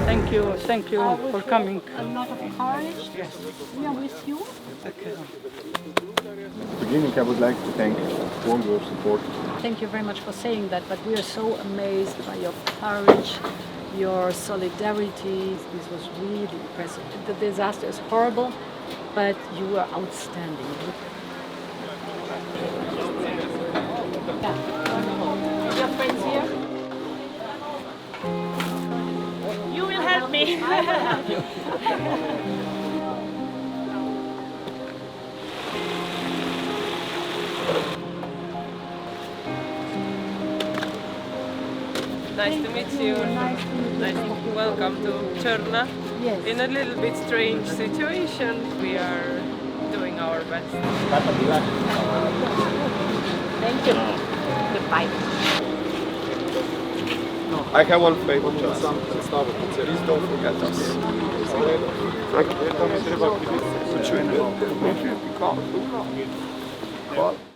Thank you for coming. A lot of courage. Yes. We are with you. Okay. Beginning, I would like to thank all your support. Thank you very much for saying that, but we are so amazed by your courage, your solidarity. This was really impressive. The disaster is horrible, but you were outstanding. Yeah. Your friends here? You will help me. I will help you. Nice to meet you. Nice to meet you. Welcome to Czerna. Yes. In a little bit strange situation, we are doing our best. Thank you. Goodbye. I have one favor, just please don't forget us. Thank you.